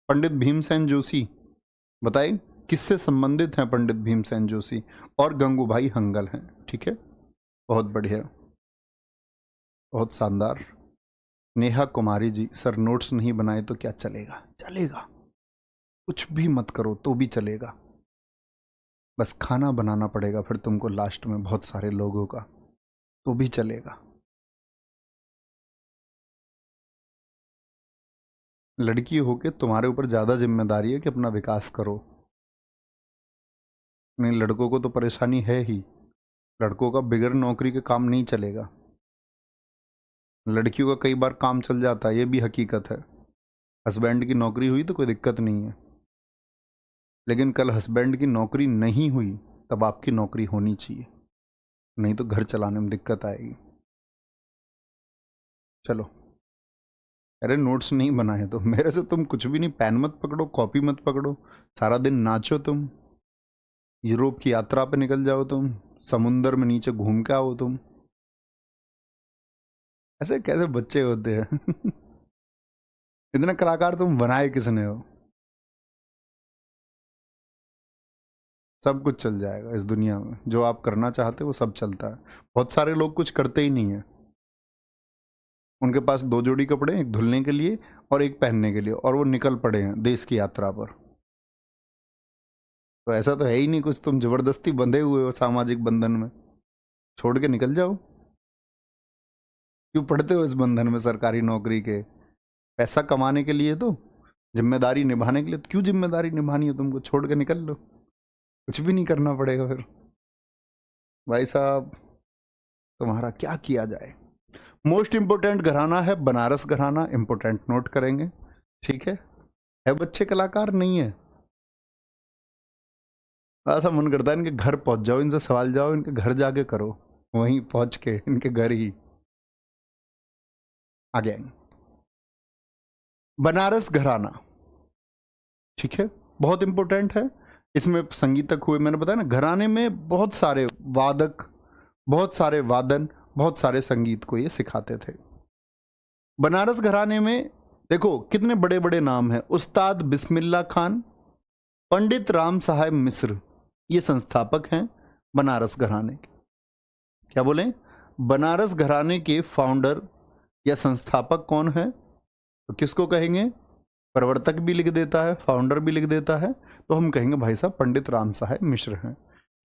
पंडित भीमसेन जोशी बताइए किससे संबंधित हैं? पंडित भीमसेन जोशी और गंगूभाई हंगल हैं। ठीक है, बहुत बढ़िया, बहुत शानदार। नेहा कुमारी जी, सर नोट्स नहीं बनाए तो क्या चलेगा? चलेगा, कुछ भी मत करो तो भी चलेगा, बस खाना बनाना पड़ेगा फिर तुमको लास्ट में बहुत सारे लोगों का, तो भी चलेगा। लड़की होके तुम्हारे ऊपर ज़्यादा जिम्मेदारी है कि अपना विकास करो। नहीं, लड़कों को तो परेशानी है ही, लड़कों का बिगर नौकरी के काम नहीं चलेगा। लड़कियों का कई बार काम चल जाता है, ये भी हकीकत है। हस्बैंड की नौकरी हुई तो कोई दिक्कत नहीं है, लेकिन कल हस्बैंड की नौकरी नहीं हुई तब आपकी नौकरी होनी चाहिए, नहीं तो घर चलाने में दिक्कत आएगी। चलो, अरे नोट्स नहीं बनाए तो मेरे से तुम कुछ भी नहीं, पेन मत पकड़ो, कॉपी मत पकड़ो, सारा दिन नाचो तुम, यूरोप की यात्रा पे निकल जाओ तुम, समुंदर में नीचे घूम के आओ तुम। ऐसे कैसे बच्चे होते हैं? इतने कलाकार तुम बनाए किसने हो? सब कुछ चल जाएगा इस दुनिया में, जो आप करना चाहते हो वो सब चलता है। बहुत सारे लोग कुछ करते ही नहीं है, उनके पास दो जोड़ी कपड़े, एक धुलने के लिए और एक पहनने के लिए, और वो निकल पड़े हैं देश की यात्रा पर। तो ऐसा तो है ही नहीं कुछ, तुम जबरदस्ती बंधे हुए हो सामाजिक बंधन में, छोड़ के निकल जाओ। क्यों पढ़ते हो इस बंधन में सरकारी नौकरी के? पैसा कमाने के लिए, तो जिम्मेदारी निभाने के लिए, तो क्यों जिम्मेदारी निभानी है तुमको? छोड़ के निकल लो, कुछ भी नहीं करना पड़ेगा फिर। भाई साहब, तुम्हारा क्या किया जाए। मोस्ट इंपोर्टेंट घराना है बनारस घराना, इंपोर्टेंट नोट करेंगे। ठीक है बच्चे कलाकार नहीं है? ऐसा मन करता है इनके घर पहुंच जाओ, इनसे सवाल जाओ, इनके घर जाके करो, वहीं पहुंच के इनके घर ही आ गए। बनारस घराना, ठीक है, बहुत इंपॉर्टेंट है। इसमें संगीतक हुए, मैंने बताया ना, घराने में बहुत सारे वादक, बहुत सारे वादन, बहुत सारे संगीत को ये सिखाते थे। बनारस घराने में देखो कितने बड़े बड़े नाम हैं। उस्ताद बिस्मिल्लाह खान, पंडित राम साहब मिश्र, ये संस्थापक हैं बनारस घराने के। क्या बोले? बनारस घराने के फाउंडर या संस्थापक कौन है? तो किसको कहेंगे? प्रवर्तक भी लिख देता है, फाउंडर भी लिख देता है, तो हम कहेंगे भाई साहब पंडित राम साहब मिश्र हैं।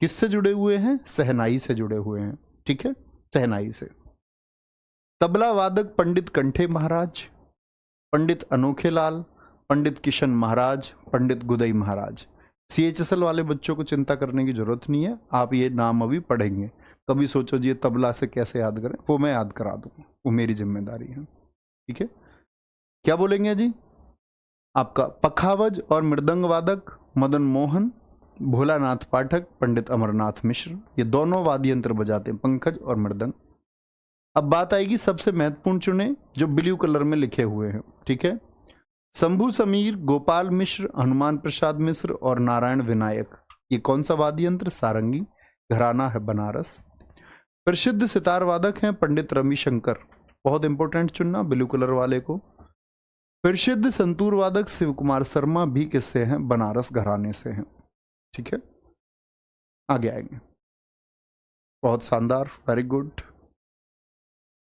किससे जुड़े हुए हैं? सहनाई से जुड़े हुए हैं। ठीक है, सहनाई से। तबला वादक पंडित कंठे महाराज, पंडित अनोखे लाल, पंडित किशन महाराज, पंडित गुदई महाराज। CHSL वाले बच्चों को चिंता करने की जरूरत नहीं है, आप ये नाम अभी पढ़ेंगे। कभी सोचो जी ये तबला से कैसे याद करें, वो मैं याद करा दूंगा, वो मेरी जिम्मेदारी है। ठीक है, क्या बोलेंगे जी? आपका पखावज और मृदंग वादक मदन मोहन, भोलानाथ पाठक, पंडित अमरनाथ मिश्र, ये दोनों वाद्य यंत्र बजाते हैं, पंकज और मृदंग। अब बात आएगी सबसे महत्वपूर्ण चुने, जो ब्लू कलर में लिखे हुए हैं। ठीक है, शंभू समीर, गोपाल मिश्र, हनुमान प्रसाद मिश्र और नारायण विनायक। ये कौन सा वाद्य यंत्र? सारंगी। घराना है बनारस। प्रसिद्ध सितार वादक हैं पंडित रविशंकर, बहुत इंपॉर्टेंट चुनना ब्लू कलर वाले को। प्रसिद्ध संतूर वादक शिव कुमार शर्मा भी किससे हैं? बनारस घराने से हैं। ठीक है, आगे आएंगे। बहुत शानदार, वेरी गुड।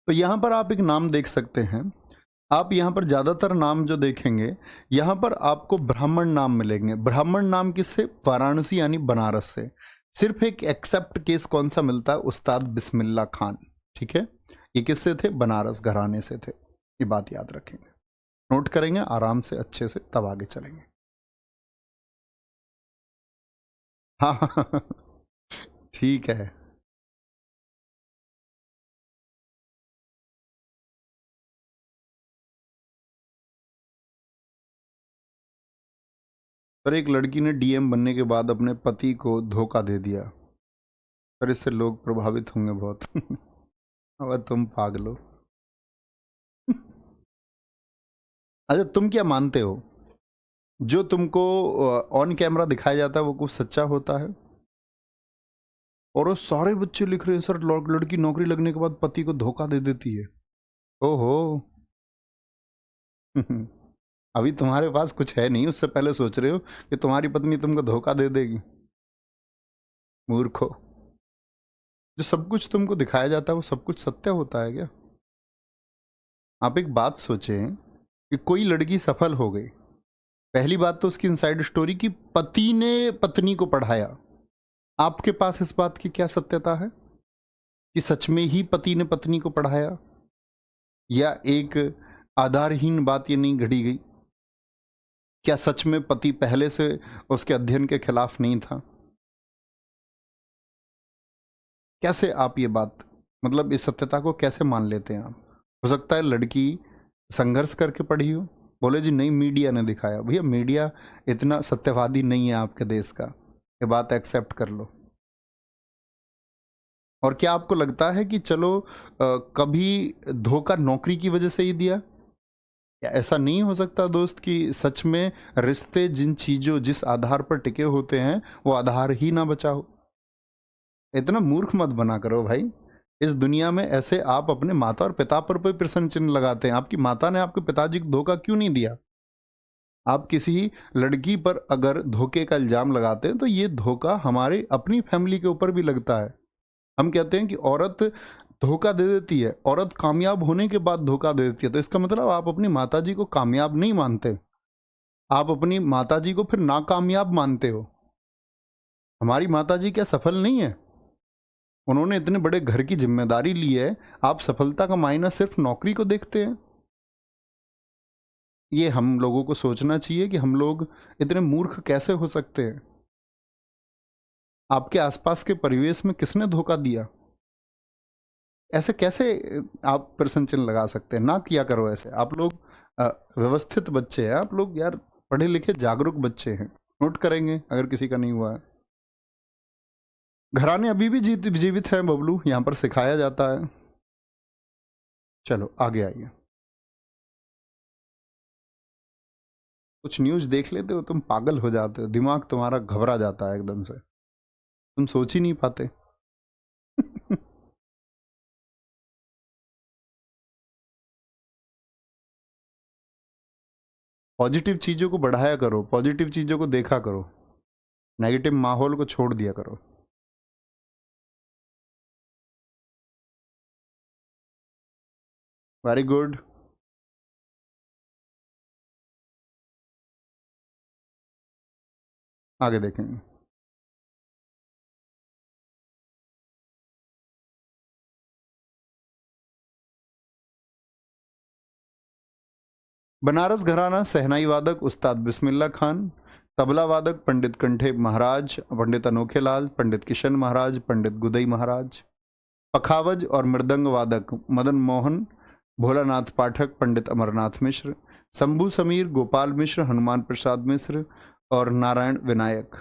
तो यहां पर आप एक नाम देख सकते हैं, आप यहां पर ज्यादातर नाम जो देखेंगे, यहां पर आपको ब्राह्मण नाम मिलेंगे। ब्राह्मण नाम किससे? वाराणसी यानी बनारस से। सिर्फ एक एक्सेप्ट केस कौन सा मिलता है? उस्ताद बिस्मिल्लाह खान। ठीक है, ये किससे थे? बनारस घराने से थे। ये बात याद रखेंगे, नोट करेंगे आराम से अच्छे से, तब आगे चलेंगे। हाँ ठीक है। पर एक लड़की ने DM बनने के बाद अपने पति को धोखा दे दिया, पर इससे लोग प्रभावित होंगे बहुत। अब तुम पागलो। अच्छा, तुम क्या मानते हो, जो तुमको ऑन कैमरा दिखाया जाता है वो कुछ सच्चा होता है? और वो सारे बच्चे लिख रहे हैं सर, लड़की नौकरी लगने के बाद पति को धोखा दे देती है। ओहो। अभी तुम्हारे पास कुछ है नहीं, उससे पहले सोच रहे हो कि तुम्हारी पत्नी तुमको धोखा दे देगी। मूर्खो। जो सब कुछ तुमको दिखाया जाता है वो सब कुछ सत्य होता है क्या? आप एक बात सोचें कि कोई लड़की सफल हो गई, पहली बात तो उसकी इनसाइड स्टोरी की पति ने पत्नी को पढ़ाया। आपके पास इस बात की क्या सत्यता है कि सच में ही पति ने पत्नी को पढ़ाया, या एक आधारहीन बात ये नहीं घड़ी गई? क्या सच में पति पहले से उसके अध्ययन के खिलाफ नहीं था? कैसे आप ये बात, मतलब इस सत्यता को कैसे मान लेते हैं आप? हो सकता है लड़की संघर्ष करके पढ़ी हो, बोले जी नहीं मीडिया ने दिखाया। भैया मीडिया इतना सत्यवादी नहीं है आपके देश का, ये बात एक्सेप्ट कर लो। और क्या आपको लगता है कि चलो कभी धोखा नौकरी की वजह से ही दिया? क्या ऐसा नहीं हो सकता दोस्त कि सच में रिश्ते जिन चीजों जिस आधार पर टिके होते हैं वो आधार ही ना बचा हो? इतना मूर्ख मत बना करो भाई। इस दुनिया में ऐसे आप अपने माता और पिता पर भी प्रश्न चिन्ह लगाते हैं। आपकी माता ने आपके पिताजी को धोखा क्यों नहीं दिया? आप किसी लड़की पर अगर धोखे का इल्जाम लगाते हैं तो ये धोखा हमारे अपनी फैमिली के ऊपर भी लगता है। हम कहते हैं कि औरत धोखा दे देती है, औरत कामयाब होने के बाद धोखा दे देती है, तो इसका मतलब आप अपनी माताजी को कामयाब नहीं मानते, आप अपनी माताजी को फिर नाकामयाब मानते हो। हमारी माताजी क्या सफल नहीं है? उन्होंने इतने बड़े घर की जिम्मेदारी ली है, आप सफलता का मायना सिर्फ नौकरी को देखते हैं। ये हम लोगों को सोचना चाहिए कि हम लोग इतने मूर्ख कैसे हो सकते हैं। आपके आसपास के परिवेश में किसने धोखा दिया? ऐसे कैसे आप प्रश्न चिन्ह लगा सकते हैं? ना किया करो ऐसे। आप लोग व्यवस्थित बच्चे हैं, आप लोग यार पढ़े लिखे जागरूक बच्चे हैं, नोट करेंगे अगर किसी का नहीं हुआ है। घराने अभी भी जीवित हैं बबलू, यहाँ पर सिखाया जाता है। चलो आगे आइए। कुछ न्यूज़ देख लेते हो तुम पागल हो जाते हो, दिमाग तुम्हारा घबरा जाता है एकदम से, तुम सोच ही नहीं पाते। पॉजिटिव चीज़ों को बढ़ाया करो, पॉजिटिव चीज़ों को देखा करो, नेगेटिव माहौल को छोड़ दिया करो। Very good. आगे देखेंगे। बनारस घराना सहनाई वादक उस्ताद बिस्मिल्ला खान, तबला वादक पंडित कंठे महाराज, पंडित अनोखे लाल, पंडित किशन महाराज, पंडित गुदई महाराज, पखावज और मृदंग वादक मदन मोहन, भोलानाथ पाठक, पंडित अमरनाथ मिश्र, शंभू समीर, गोपाल मिश्र, हनुमान प्रसाद मिश्र और नारायण विनायक।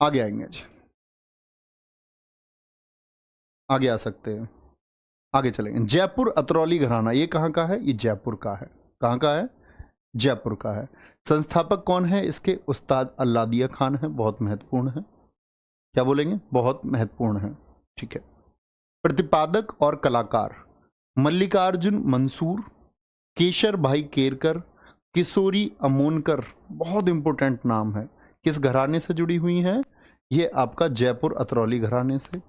आगे आएंगे जी, आगे आ सकते हैं, आगे चलेंगे। जयपुर अतरौली घराना, ये कहाँ का है? ये जयपुर का है। कहाँ का है? जयपुर का है। संस्थापक कौन है इसके? उस्ताद अल्लादिया खान है। बहुत महत्वपूर्ण है। क्या बोलेंगे? बहुत महत्वपूर्ण है। ठीक है। प्रतिपादक और कलाकार मल्लिकार्जुन मंसूर, केशर भाई केरकर, किशोरी अमोनकर। बहुत इंपॉर्टेंट नाम है। किस घराने से जुड़ी हुई हैं? ये आपका जयपुर अतरौली घराने से।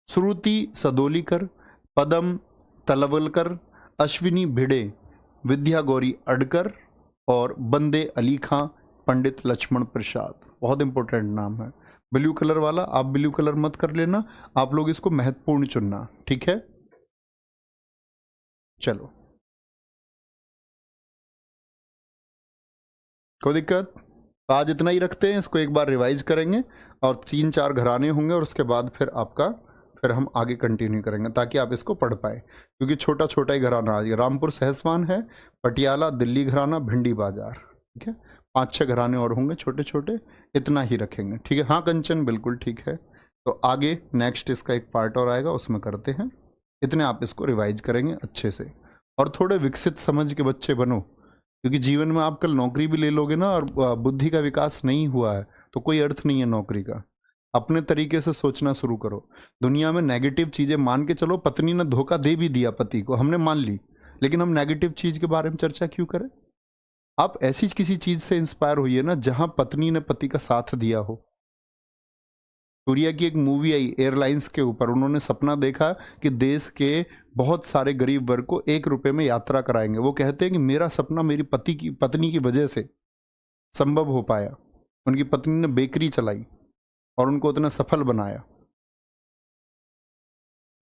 श्रुति सदोलीकर, पदम तलवलकर, अश्विनी भिड़े, विद्या गौरी अडकर और बंदे अली खां, पंडित लक्ष्मण प्रसाद। बहुत इंपॉर्टेंट नाम है। ब्लू कलर वाला आप ब्लू कलर मत कर लेना, आप लोग इसको महत्वपूर्ण चुनना, ठीक है? चलो, कोई दिक्कत? तो आज इतना ही रखते हैं, इसको एक बार रिवाइज करेंगे और 3-4 घराने होंगे और उसके बाद फिर हम आगे कंटिन्यू करेंगे ताकि आप इसको पढ़ पाए, क्योंकि छोटा छोटा ही घराना आ गया। रामपुर सहसवान है, पटियाला दिल्ली घराना, भिंडी बाजार, ठीक है। 5-6 घराने और होंगे छोटे छोटे, इतना ही रखेंगे, ठीक है। हाँ कंचन बिल्कुल ठीक है। तो आगे नेक्स्ट इसका एक पार्ट और आएगा, उसमें करते हैं। इतने आप इसको रिवाइज करेंगे अच्छे से और थोड़े विकसित समझ के बच्चे बनो, क्योंकि जीवन में आप कल नौकरी भी ले लोगे ना और बुद्धि का विकास नहीं हुआ है तो कोई अर्थ नहीं है नौकरी का। अपने तरीके से सोचना शुरू करो। दुनिया में नेगेटिव चीजें मान के चलो, पत्नी ने धोखा दे भी दिया पति को, हमने मान ली, लेकिन हम नेगेटिव चीज के बारे में चर्चा क्यों करें। आप ऐसी किसी चीज से इंस्पायर होइए ना जहां पत्नी ने पति का साथ दिया हो। सूर्या की एक मूवी आई एयरलाइंस के ऊपर, उन्होंने सपना देखा कि देश के बहुत सारे गरीब वर्ग को 1 रुपए में यात्रा कराएंगे। वो कहते हैं कि मेरा सपना मेरी पत्नी की वजह से संभव हो पाया। उनकी पत्नी ने बेकरी चलाई और उनको उतना सफल बनाया।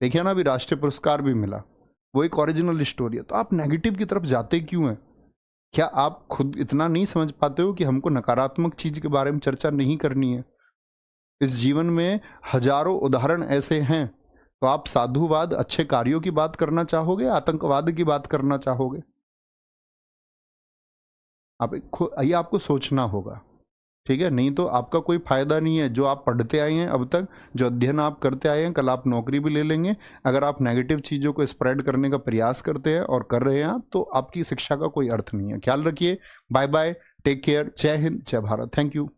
देखिए ना, अभी राष्ट्रीय पुरस्कार भी मिला। वो एक ओरिजिनल स्टोरी है। तो आप नेगेटिव की तरफ जाते क्यों हैं? क्या आप खुद इतना नहीं समझ पाते हो कि हमको नकारात्मक चीज के बारे में चर्चा नहीं करनी है? इस जीवन में हजारों उदाहरण ऐसे हैं। तो आप साधुवाद, अच्छे कार्यों की बात करना चाहोगे, आतंकवाद की बात करना चाहोगे? ये आपको सोचना होगा, ठीक है। नहीं तो आपका कोई फायदा नहीं है। जो आप पढ़ते आए हैं अब तक, जो अध्ययन आप करते आए हैं, कल आप नौकरी भी ले लेंगे। अगर आप नेगेटिव चीज़ों को स्प्रेड करने का प्रयास करते हैं और कर रहे हैं आप, तो आपकी शिक्षा का कोई अर्थ नहीं है। ख्याल रखिए। बाय बाय, टेक केयर, जय हिंद, जय भारत, थैंक यू।